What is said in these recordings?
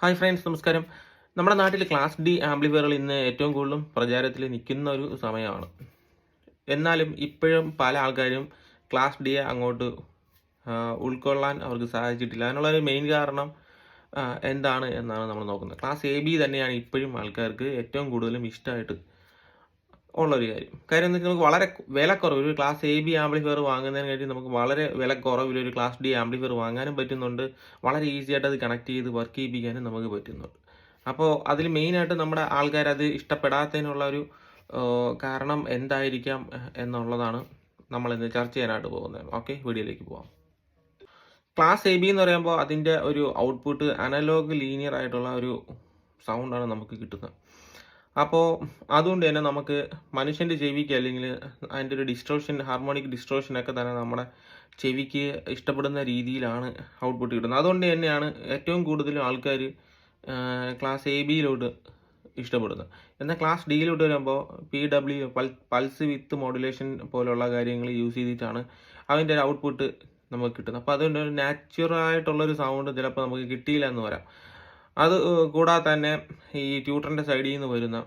Hi friends, നമസ്കാരം. നമ്മുടെ നാട്ടിൽ ക്ലാസ് ഡി ആംപ്ലിഫയറുകൾ ഇന്ന് ഏറ്റവും കൂടുതലും പ്രചാരത്തിൽ നിൽക്കുന്ന ഒരു സമയമാണ്. എന്നാലും ഇപ്പോഴും പല ആൾക്കാരും ക്ലാസ് ഡിയെ അങ്ങോട്ട് ഉൾക്കൊള്ളാൻ അവർക്ക് സാധിച്ചിട്ടില്ല. അതിനുള്ളൊരു മെയിൻ കാരണം എന്താണ് എന്നാണ് നമ്മൾ നോക്കുന്നത്. ക്ലാസ് എ ബി തന്നെയാണ് ഇപ്പോഴും ആൾക്കാർക്ക് ഏറ്റവും കൂടുതലും ഇഷ്ടമായിട്ട് ഉള്ളൊരു കാര്യം എന്ന് വെച്ചാൽ നമുക്ക് വളരെ വിലക്കുറവ് ഒരു ക്ലാസ് എ ബി ആംപ്ലിഫയർ വാങ്ങുന്നതിന് വേണ്ടി നമുക്ക് വളരെ വിലക്കുറവിൽ ഒരു ക്ലാസ് ഡി ആംപ്ലിഫയർ വാങ്ങാനും പറ്റുന്നുണ്ട്. വളരെ ഈസി ആയിട്ട് അത് കണക്ട് ചെയ്ത് വർക്ക് ചെയ്യിപ്പിക്കാനും നമുക്ക് പറ്റുന്നുണ്ട്. അപ്പോൾ അതിൽ മെയിനായിട്ട് നമ്മുടെ ആൾക്കാർ അത് ഇഷ്ടപ്പെടാത്തതിനുള്ള ഒരു കാരണം എന്തായിരിക്കാം എന്നുള്ളതാണ് നമ്മളിന്ന് ചർച്ച ചെയ്യാനായിട്ട് പോകുന്നത്. ഓക്കെ, വീഡിയോയിലേക്ക് പോകാം. ക്ലാസ് എ ബി എന്ന് പറയുമ്പോൾ അതിൻ്റെ ഒരു ഔട്ട്പുട്ട് അനലോഗ് ലീനിയർ ആയിട്ടുള്ള ഒരു സൗണ്ടാണ് നമുക്ക് കിട്ടുന്നത്. അപ്പോൾ അതുകൊണ്ട് തന്നെ നമുക്ക് മനുഷ്യൻ്റെ ചെവിക്ക് അല്ലെങ്കിൽ അതിൻ്റെ ഒരു ഡിസ്ട്രോഷൻ, ഹാർമോണിക് ഡിസ്ട്രോഷനൊക്കെ തന്നെ നമ്മുടെ ചെവിക്ക് ഇഷ്ടപ്പെടുന്ന രീതിയിലാണ് ഔട്ട്പുട്ട് കിട്ടുന്നത്. അതുകൊണ്ട് തന്നെയാണ് ഏറ്റവും കൂടുതലും ആൾക്കാർ ക്ലാസ് എ ബിയിലോട്ട് ഇഷ്ടപ്പെടുന്നത്. എന്നാൽ ക്ലാസ് ഡിയിലോട്ട് വരുമ്പോൾ PW പൾസ് വിത്ത് മോഡുലേഷൻ പോലുള്ള കാര്യങ്ങൾ യൂസ് ചെയ്തിട്ടാണ് അതിൻ്റെ ഒരു ഔട്ട്പുട്ട് നമുക്ക് കിട്ടുന്നത്. അപ്പോൾ അതുകൊണ്ട് ഒരു നാച്ചുറലായിട്ടുള്ളൊരു സൗണ്ട് ചിലപ്പോൾ നമുക്ക് കിട്ടിയില്ല എന്ന് വരാം. അത് കൂടാതെ തന്നെ ഈ ട്യൂട്ടറിൻ്റെ സൈഡിൽ നിന്ന് വരുന്ന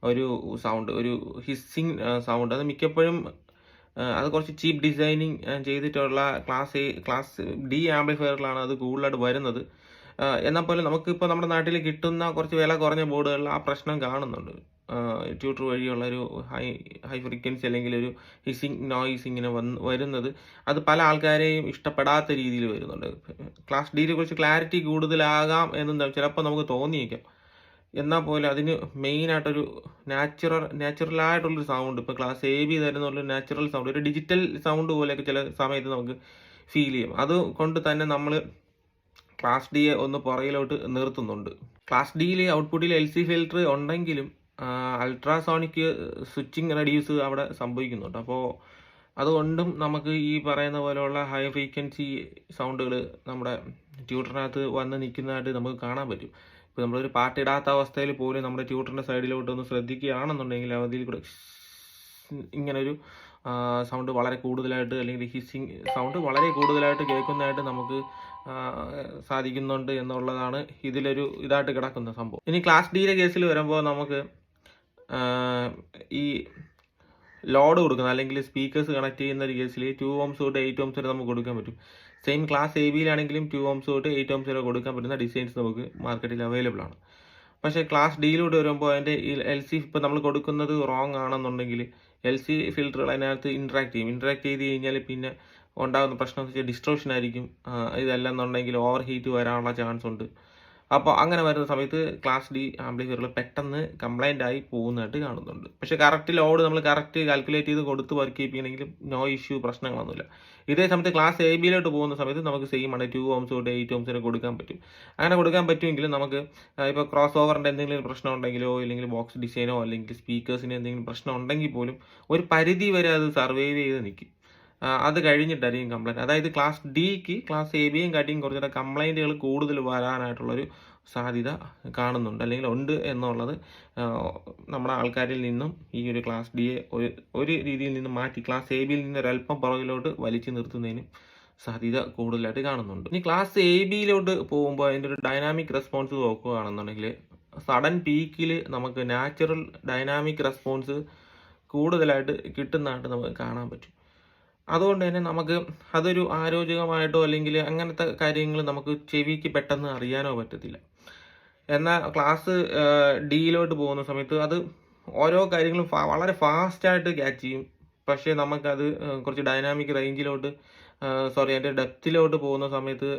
ഒരു സൗണ്ട്, ഒരു ഹിസ്സിങ് സൗണ്ട്, അത് മിക്കപ്പോഴും അത് കുറച്ച് ചീപ്പ് ഡിസൈനിങ് ചെയ്തിട്ടുള്ള ക്ലാസ് ഡി ആംപ്ലിഫയറിലാണ് അത് കൂടുതലായിട്ട് വരുന്നത്. എന്നാൽ പോലും നമുക്കിപ്പോൾ നമ്മുടെ നാട്ടിൽ കിട്ടുന്ന കുറച്ച് വില കുറഞ്ഞ ബോർഡുകളിൽ ആ പ്രശ്നം കാണുന്നുണ്ട്. ട്യൂട്ടർ വഴിയുള്ള ഒരു ഹൈ ഫ്രീക്വൻസി അല്ലെങ്കിൽ ഒരു ഹിസ്സിങ് നോയ്സ് ഇങ്ങനെ വരുന്നത് അത് പല ആൾക്കാരെയും ഇഷ്ടപ്പെടാത്ത രീതിയിൽ വരുന്നുണ്ട്. ക്ലാസ് ഡിയെ കുറിച്ച് ക്ലാരിറ്റി കൂടുതലാകാം എന്ന് ചിലപ്പോൾ നമുക്ക് തോന്നിയേക്കാം. എന്നാൽ പോലും അതിന് മെയിനായിട്ടൊരു നാച്ചുറലായിട്ടുള്ളൊരു സൗണ്ട്, ഇപ്പോൾ ക്ലാസ് എ ബി തരുന്നുള്ളൊരു നാച്ചുറൽ സൗണ്ട്, ഒരു ഡിജിറ്റൽ സൗണ്ട് പോലെയൊക്കെ ചില സമയത്ത് നമുക്ക് ഫീൽ ചെയ്യും. അതുകൊണ്ട് തന്നെ നമ്മൾ ക്ലാസ് ഡിയെ ഒന്ന് പുറകിലോട്ട് നിർത്തുന്നുണ്ട്. ക്ലാസ് ഡിയിൽ ഔട്ട്പുട്ടിൽ LC ഫിൽറ്റർ ഉണ്ടെങ്കിലും അൾട്രാസോണിക് സ്വിച്ചിങ് റെഡ്യൂസ് അവിടെ സംഭവിക്കുന്നുണ്ട്. അപ്പോൾ അതുകൊണ്ടും നമുക്ക് ഈ പറയുന്ന പോലെയുള്ള ഹൈ ഫ്രീക്വൻസി സൗണ്ടുകൾ നമ്മുടെ ട്യൂട്ടറിനകത്ത് വന്ന് നിൽക്കുന്നതായിട്ട് നമുക്ക് കാണാൻ പറ്റും. ഇപ്പോൾ നമ്മളൊരു പാട്ടിടാത്ത അവസ്ഥയിൽ പോലും നമ്മുടെ ട്യൂട്ടറിൻ്റെ സൈഡിലോട്ട് ഒന്ന് ശ്രദ്ധിക്കുകയാണെന്നുണ്ടെങ്കിൽ അതിൽ കൂടെ ഇങ്ങനൊരു സൗണ്ട് വളരെ കൂടുതലായിട്ട്, അല്ലെങ്കിൽ ഹിസ്സിങ് സൗണ്ട് വളരെ കൂടുതലായിട്ട് കേൾക്കുന്നതായിട്ട് നമുക്ക് സാധിക്കുന്നുണ്ട് എന്നുള്ളതാണ് ഇതിലൊരു ഇതായിട്ട് കിടക്കുന്ന സംഭവം. ഇനി ക്ലാസ് ഡിയിലെ കേസിൽ വരുമ്പോൾ നമുക്ക് ഈ ലോഡ് കൊടുക്കുന്ന അല്ലെങ്കിൽ സ്പീക്കേഴ്സ് കണക്ട് ചെയ്യുന്ന ഒരു കേസിൽ 2 ohms തൊട്ട് 8 ohms വരെ നമുക്ക് കൊടുക്കാൻ പറ്റും. സെയിം ക്ലാസ് എ ബിയിലാണെങ്കിലും 2 ohms തൊട്ട് 8 ohms വരെ കൊടുക്കാൻ പറ്റുന്ന ഡിസൈൻസ് നമുക്ക് മാർക്കറ്റിൽ അവൈലബിൾ ആണ്. പക്ഷേ ക്ലാസ് ഡിയിലൂടെ വരുമ്പോൾ അതിൻ്റെ LC ഇപ്പോൾ നമ്മൾ കൊടുക്കുന്നത് റോങ് ആണെന്നുണ്ടെങ്കിൽ LC ഫിൽറ്ററുകൾ അതിനകത്ത് ഇൻട്രാക്ട് ചെയ്ത് കഴിഞ്ഞാൽ പിന്നെ ഉണ്ടാകുന്ന പ്രശ്നം എന്ന് വെച്ചാൽ ഡിസ്ട്രോഷൻ ആയിരിക്കും. ഇതല്ലെന്നുണ്ടെങ്കിൽ ഓവർ ഹീറ്റ് വരാനുള്ള ചാൻസ് ഉണ്ട്. അപ്പോൾ അങ്ങനെ വരുന്ന സമയത്ത് ക്ലാസ് ഡി ആംപ്ലിഫയറുകൾ പെട്ടെന്ന് കംപ്ലൈൻ്റ് ആയി പോകുന്നതായിട്ട് കാണുന്നുണ്ട്. പക്ഷേ കറക്റ്റ് ലോഡ് നമ്മൾ കറക്റ്റ് കാൽക്കുലേറ്റ് ചെയ്ത് കൊടുത്ത് വർക്ക് ചെയ്യിപ്പിക്കണമെങ്കിലും നോ ഇഷ്യൂ, പ്രശ്നങ്ങളൊന്നുമില്ല. ഇതേ സമയത്ത് ക്ലാസ് എ ബിയിലോട്ട് പോകുന്ന സമയത്ത് നമുക്ക് സെയിം ആണ് 2 ohms തൊട്ട് 8 ohms വരെ കൊടുക്കാൻ പറ്റും. അങ്ങനെ കൊടുക്കാൻ പറ്റുമെങ്കിലും നമുക്ക് ഇപ്പോൾ ക്രോസ് ഓവറിൻ്റെ എന്തെങ്കിലും പ്രശ്നം ഉണ്ടെങ്കിലോ, അല്ലെങ്കിൽ ബോക്സ് ഡിസൈനോ, അല്ലെങ്കിൽ സ്പീക്കേഴ്സിന് എന്തെങ്കിലും പ്രശ്നം ഉണ്ടെങ്കിൽ പോലും ഒരു പരിധി വരെ അത് സർവൈവ് ചെയ്ത് നിൽക്കും. അത് കഴിഞ്ഞിട്ടായിരിക്കും കംപ്ലൈൻറ്റ്. അതായത് ക്ലാസ് ഡിക്ക് ക്ലാസ് എ ബിയും കാട്ടിയും കുറച്ചുകൂടെ കംപ്ലൈൻറ്റുകൾ കൂടുതൽ വരാനായിട്ടുള്ളൊരു സാധ്യത കാണുന്നുണ്ട്, അല്ലെങ്കിൽ ഉണ്ട് എന്നുള്ളത് നമ്മുടെ ആൾക്കാരിൽ നിന്നും ഈ ഒരു ക്ലാസ് ഡിയെ ഒരു രീതിയിൽ നിന്ന് മാറ്റി ക്ലാസ് എ ബിയിൽ നിന്ന് ഒരല്പം പുറകിലോട്ട് വലിച്ചു നിർത്തുന്നതിന് സാധ്യത കൂടുതലായിട്ട് കാണുന്നുണ്ട്. ഇനി ക്ലാസ് എ ബിയിലോട്ട് പോകുമ്പോൾ അതിൻ്റെ ഒരു ഡൈനാമിക് റെസ്പോൺസ് നോക്കുകയാണെന്നുണ്ടെങ്കിൽ സഡൻ പീക്കിൽ നമുക്ക് നാച്ചുറൽ ഡൈനാമിക് റെസ്പോൺസ് കൂടുതലായിട്ട് കിട്ടുന്നതായിട്ട് നമുക്ക് കാണാൻ പറ്റും. അതുകൊണ്ട് തന്നെ നമുക്ക് അതൊരു ആരോഗ്യമായിട്ടോ അല്ലെങ്കിൽ അങ്ങനത്തെ കാര്യങ്ങൾ നമുക്ക് ചെവിക്ക് പെട്ടെന്ന് അറിയാനോ പറ്റത്തില്ല. എന്നാൽ ക്ലാസ് ഡിയിലോട്ട് പോകുന്ന സമയത്ത് അത് ഓരോ കാര്യങ്ങളും വളരെ ഫാസ്റ്റായിട്ട് ക്യാച്ച് ചെയ്യും. പക്ഷേ നമുക്കത് കുറച്ച് ഡൈനാമിക് റേഞ്ചിലോട്ട് അതിൻ്റെ ഡെപ്തിലോട്ട് പോകുന്ന സമയത്ത്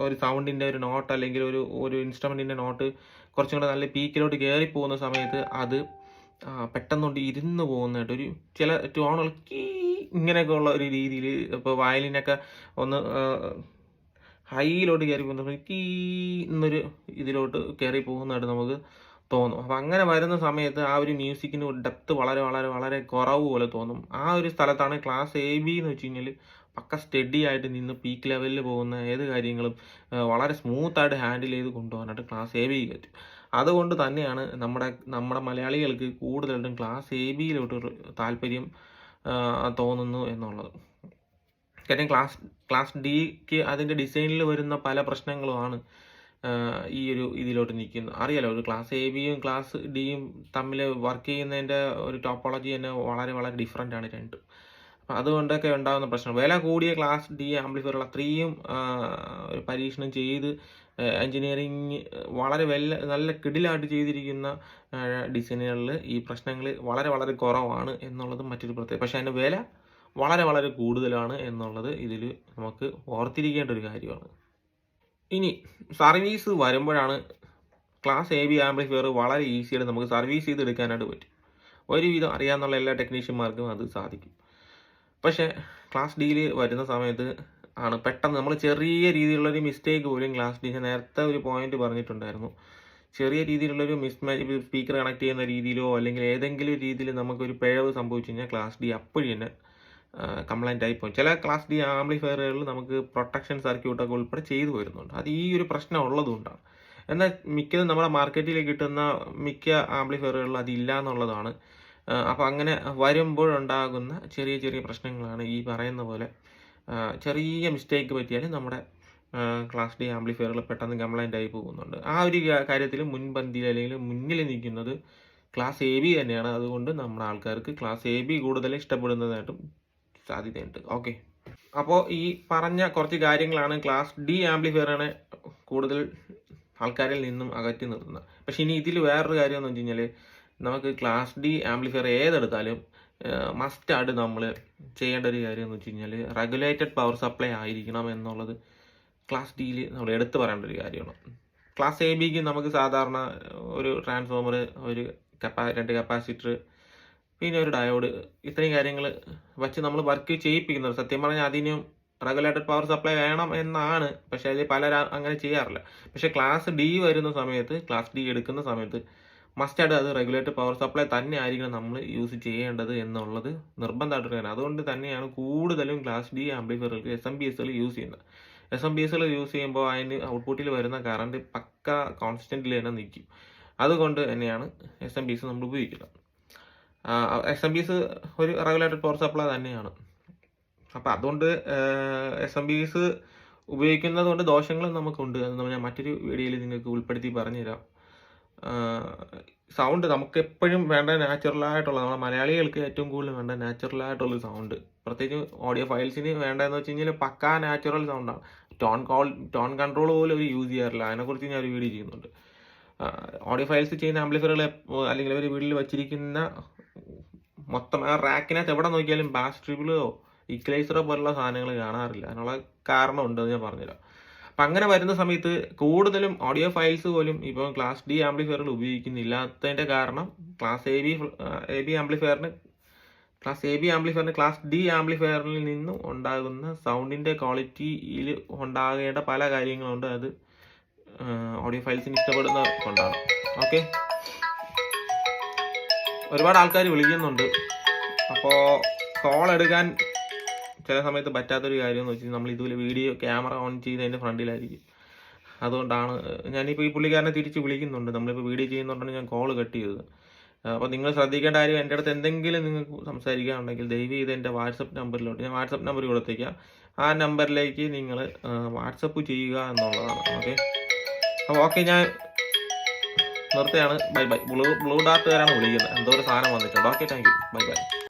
ഒരു സൗണ്ടിൻ്റെ ഒരു നോട്ട് അല്ലെങ്കിൽ ഒരു ഇൻസ്ട്രുമെൻറ്റിൻ്റെ നോട്ട് കുറച്ചും കൂടെ നല്ല പീക്കിലോട്ട് കയറി പോകുന്ന സമയത്ത് അത് പെട്ടെന്നുകൊണ്ട് ഇരുന്ന് പോകുന്നതായിട്ട് ഒരു ചില ടോണുകൾ ഇങ്ങനെയൊക്കെ ഉള്ള ഒരു രീതിയിൽ, ഇപ്പോൾ വയലിനൊക്കെ ഒന്ന് ഹൈയിലോട്ട് കയറി പോകുന്ന എന്നൊരു ഇതിലോട്ട് കയറി പോകുന്നതായിട്ട് നമുക്ക് തോന്നും. അപ്പം അങ്ങനെ വരുന്ന സമയത്ത് ആ ഒരു മ്യൂസിക്കിന് ഡെപ്ത് വളരെ വളരെ വളരെ കുറവ് പോലെ തോന്നും. ആ ഒരു സ്ഥലത്താണ് ക്ലാസ് എ ബി എന്ന് വെച്ച് കഴിഞ്ഞാൽ പക്ക സ്റ്റഡി ആയിട്ട് നിന്ന് പീക്ക് ലെവലിൽ പോകുന്ന ഏത് കാര്യങ്ങളും വളരെ സ്മൂത്തായിട്ട് ഹാൻഡിൽ ചെയ്ത് കൊണ്ടുപോകാനായിട്ട് ക്ലാസ് എ ബി പറ്റും. അതുകൊണ്ട് തന്നെയാണ് നമ്മുടെ മലയാളികൾക്ക് കൂടുതലായിട്ടും ക്ലാസ് എ ബിയിലോട്ട് താല്പര്യം തോന്നുന്നു എന്നുള്ളത്. കാര്യം ക്ലാസ് ഡിക്ക് അതിൻ്റെ ഡിസൈനിൽ വരുന്ന പല പ്രശ്നങ്ങളുമാണ് ഈ ഒരു ഇതിലോട്ട് നിൽക്കുന്നു. അറിയാലോ, ഒരു ക്ലാസ് എ ബിയും ക്ലാസ് ഡിയും തമ്മിൽ വർക്ക് ചെയ്യുന്നതിൻ്റെ ഒരു ടോപ്പോളജി തന്നെ വളരെ വളരെ ഡിഫറൻ്റ് ആണ് രണ്ടും. അപ്പം അതുകൊണ്ടൊക്കെ ഉണ്ടാകുന്ന പ്രശ്നം, വില കൂടിയ ക്ലാസ് ഡി ആംപ്ലിഫയറുകൾ അത്രയും ഒരു പരീക്ഷണം ചെയ്ത് എൻജിനീയറിങ് വളരെ നല്ല കിടിലായിട്ട് ചെയ്തിരിക്കുന്ന ഡിസൈനുകളിൽ ഈ പ്രശ്നങ്ങൾ വളരെ വളരെ കുറവാണ് എന്നുള്ളത് മറ്റൊരു പ്രത്യേകത. പക്ഷേ അതിൻ്റെ വില വളരെ വളരെ കൂടുതലാണ് എന്നുള്ളത് ഇതിൽ നമുക്ക് ഓർത്തിരിക്കേണ്ട ഒരു കാര്യമാണ്. ഇനി സർവീസ് വരുമ്പോഴാണ് ക്ലാസ് എ ബി ആംപ്ലിഫയർ വളരെ ഈസിയായിട്ട് നമുക്ക് സർവീസ് ചെയ്തെടുക്കാനായിട്ട് പറ്റും. ഒരുവിധം അറിയാവുന്ന എല്ലാ ടെക്നീഷ്യന്മാർക്കും അത് സാധിക്കും. പക്ഷേ ക്ലാസ് ഡിയിൽ വരുന്ന സമയത്ത് ആണ് പെട്ടെന്ന് നമ്മൾ ചെറിയ രീതിയിലുള്ളൊരു മിസ്റ്റേക്ക് പോലും ക്ലാസ് ഡി, ഞാൻ നേരത്തെ ഒരു പോയിന്റ് പറഞ്ഞിട്ടുണ്ടായിരുന്നു, ചെറിയ രീതിയിലുള്ളൊരു മിസ്മാച്ച്, സ്പീക്കർ കണക്ട് ചെയ്യുന്ന രീതിയിലോ അല്ലെങ്കിൽ ഏതെങ്കിലും രീതിയിൽ നമുക്കൊരു പിഴവ് സംഭവിച്ചു കഴിഞ്ഞാൽ ക്ലാസ് ഡി അപ്പോഴും തന്നെ കംപ്ലൈൻ്റ് ആയിപ്പോകും. ചില ക്ലാസ് ഡി ആംപ്ലിഫയറുകളിൽ നമുക്ക് പ്രൊട്ടക്ഷൻ സർക്യൂട്ടൊക്കെ ഉൾപ്പെടെ ചെയ്തു വരുന്നുണ്ട്. അത് ഈ ഒരു പ്രശ്നം ഉള്ളതുകൊണ്ടാണ്. എന്നാൽ മിക്കതും നമ്മുടെ മാർക്കറ്റിൽ കിട്ടുന്ന മിക്ക ആംപ്ലിഫയറുകളിൽ അതില്ല എന്നുള്ളതാണ്. അപ്പോൾ അങ്ങനെ വരുമ്പോഴുണ്ടാകുന്ന ചെറിയ ചെറിയ പ്രശ്നങ്ങളാണ് ഈ പറയുന്ന പോലെ. ചെറിയ മിസ്റ്റേക്ക് പറ്റിയാലും നമ്മുടെ ക്ലാസ് ഡി ആംപ്ലിഫയറുകൾ പെട്ടെന്ന് കംപ്ലൈൻ്റ് ആയി പോകുന്നുണ്ട്. ആ ഒരു കാര്യത്തിൽ മുൻപന്തിയിൽ അല്ലെങ്കിൽ മുന്നിൽ നിൽക്കുന്നത് ക്ലാസ് എ ബി തന്നെയാണ്. അതുകൊണ്ട് നമ്മുടെ ആൾക്കാർക്ക് ക്ലാസ് എ ബി കൂടുതൽ ഇഷ്ടപ്പെടുന്നതായിട്ടും സാധ്യതയുണ്ട്. ഓക്കെ, അപ്പോൾ ഈ പറഞ്ഞ കുറച്ച് കാര്യങ്ങളാണ് ക്ലാസ് ഡി ആംപ്ലിഫയറിനെ കൂടുതൽ ആൾക്കാരിൽ നിന്നും അകറ്റി നിർത്തുന്നത്. പക്ഷെ ഇനി ഇതിൽ വേറൊരു കാര്യം എന്ന് വെച്ച് കഴിഞ്ഞാൽ, നമുക്ക് ക്ലാസ് ഡി ആംപ്ലിഫയർ ഏതെടുത്താലും മസ്റ്റായിട്ട് നമ്മൾ ചെയ്യേണ്ട ഒരു കാര്യം എന്ന് വെച്ച് കഴിഞ്ഞാൽ റെഗുലേറ്റഡ് പവർ സപ്ലൈ ആയിരിക്കണം എന്നുള്ളത് ക്ലാസ് ഡിയിൽ നമ്മൾ എടുത്തു പറയേണ്ട ഒരു കാര്യമാണ്. ക്ലാസ് എ ബിക്ക് നമുക്ക് സാധാരണ ഒരു ട്രാൻസ്ഫോമർ, ഒരു 2 കപ്പാസിറ്റർ, പിന്നെ ഒരു ഡയോഡ്, ഇത്രയും കാര്യങ്ങൾ വച്ച് നമ്മൾ വർക്ക് ചെയ്യിപ്പിക്കുന്നത്. സത്യം പറഞ്ഞാൽ അതിനും റെഗുലേറ്റഡ് പവർ സപ്ലൈ വേണം എന്നാണ്, പക്ഷേ അതിൽ പലരും അങ്ങനെ ചെയ്യാറില്ല. പക്ഷേ ക്ലാസ് ഡി വരുന്ന സമയത്ത്, ക്ലാസ് ഡി എടുക്കുന്ന സമയത്ത് മസ്റ്റായിട്ട് അത് റെഗുലേറ്റഡ് പവർ സപ്ലൈ തന്നെ ആയിരിക്കണം നമ്മൾ യൂസ് ചെയ്യേണ്ടത് എന്നുള്ളത് നിർബന്ധമായിട്ട് വേണം. അതുകൊണ്ട് തന്നെയാണ് കൂടുതലും ക്ലാസ് ഡി ആംപ്ലിഫയറുകൾക്ക് SMPSകൾ യൂസ് ചെയ്യുന്നത്. SMPSകൾ യൂസ് ചെയ്യുമ്പോൾ അതിന് ഔട്ട്പുട്ടിൽ വരുന്ന കറണ്ട് പക്ക കോൺസ്റ്റന്റിൽ തന്നെ നിൽക്കും. അതുകൊണ്ട് തന്നെയാണ് SMPS നമ്മൾ ഉപയോഗിക്കുന്നത്. SMPS ഒരു റെഗുലേറ്റഡ് പവർ സപ്ലൈ തന്നെയാണ്. അപ്പം അതുകൊണ്ട് SMPS ഉപയോഗിക്കുന്നത് കൊണ്ട് ദോഷങ്ങളും നമുക്കുണ്ട്. അത് ഞാൻ മറ്റൊരു വീഡിയോയിൽ നിങ്ങൾക്ക് ഉൾപ്പെടുത്തി പറഞ്ഞുതരാം. സൗണ്ട് നമുക്ക് എപ്പോഴും വേണ്ട നാച്ചുറലായിട്ടുള്ള, നമ്മുടെ മലയാളികൾക്ക് ഏറ്റവും കൂടുതൽ വേണ്ട നാച്ചുറലായിട്ടുള്ള സൗണ്ട്, പ്രത്യേകിച്ച് ഓഡിയോ ഫയൽസിന് വേണ്ടതെന്ന് വെച്ച് കഴിഞ്ഞാൽ പക്കാ നാച്ചുറൽ സൗണ്ടാണ്. ടോൺ കൺട്രോൾ പോലും അവർ യൂസ് ചെയ്യാറില്ല. അതിനെക്കുറിച്ച് ഞാൻ ഒരു വീഡിയോ ചെയ്യുന്നുണ്ട്. ഓഡിയോ ഫയൽസ് ചെയ്യുന്ന ആംപ്ലിഫയറുകൾ അല്ലെങ്കിൽ അവർ വീട്ടിൽ വച്ചിരിക്കുന്ന മൊത്തം ആ റാക്കിനകത്ത് എവിടെ നോക്കിയാലും ബാസ് ട്രിബിളോ ഇക്വലൈസറോ പോലുള്ള സാധനങ്ങൾ കാണാറില്ല. അതിനുള്ള കാരണമുണ്ട്, അത് ഞാൻ പറഞ്ഞുതരാം. അപ്പം അങ്ങനെ വരുന്ന സമയത്ത് കൂടുതലും ഓഡിയോ ഫയൽസ് പോലും ഇപ്പം ക്ലാസ് ഡി ആംപ്ലിഫയറുകൾ ഉപയോഗിക്കുന്നില്ലാത്തതിൻ്റെ കാരണം ക്ലാസ് എ ബി ആംപ്ലിഫയറിന് ക്ലാസ് ഡി ആംപ്ലിഫയറിൽ നിന്നും ഉണ്ടാകുന്ന സൗണ്ടിൻ്റെ ക്വാളിറ്റിയിൽ ഉണ്ടാകേണ്ട പല കാര്യങ്ങളുണ്ട്. അത് ഓഡിയോ ഫയൽസിന് ഇഷ്ടപ്പെടുന്ന കൊണ്ടാണ്. ഓക്കെ, ഒരുപാട് ആൾക്കാർ വിളിക്കുന്നുണ്ട്. അപ്പോൾ കോൾ എടുക്കാൻ ചില സമയത്ത് പറ്റാത്തൊരു കാര്യം എന്ന് വെച്ചാൽ നമ്മൾ ഇതുപോലെ വീഡിയോ ക്യാമറ ഓൺ ചെയ്തതിൻ്റെ ഫ്രണ്ടിലായിരിക്കും. അതുകൊണ്ടാണ് ഞാനിപ്പോൾ ഈ പുള്ളിക്കാരനെ തിരിച്ച് വിളിക്കുന്നുണ്ട്. നമ്മളിപ്പോൾ വീഡിയോ ചെയ്യുന്നുണ്ടാണ് ഞാൻ കോൾ കട്ട് ചെയ്തത്. അപ്പോൾ നിങ്ങൾ ശ്രദ്ധിക്കേണ്ട കാര്യം, എൻ്റെ അടുത്ത് എന്തെങ്കിലും നിങ്ങൾക്ക് സംസാരിക്കാനുണ്ടെങ്കിൽ ദയവ് ചെയ്ത് എൻ്റെ വാട്സപ്പ് നമ്പറിലോട്ട്, ഞാൻ വാട്സപ്പ് നമ്പർ കൊടുത്തേക്കാം, ആ നമ്പറിലേക്ക് നിങ്ങൾ വാട്സപ്പ് ചെയ്യുക എന്നുള്ളതാണ്. അപ്പോൾ ഓക്കെ, ഞാൻ നിർത്തുകയാണ്. Bye bye. ബ്ലൂ ഡാർട്ടുകാരാണ് വിളിക്കുന്നത്. എന്തോ ഒരു സാധനം വന്നിട്ടുണ്ട്. Okay, thank you. Bye bye.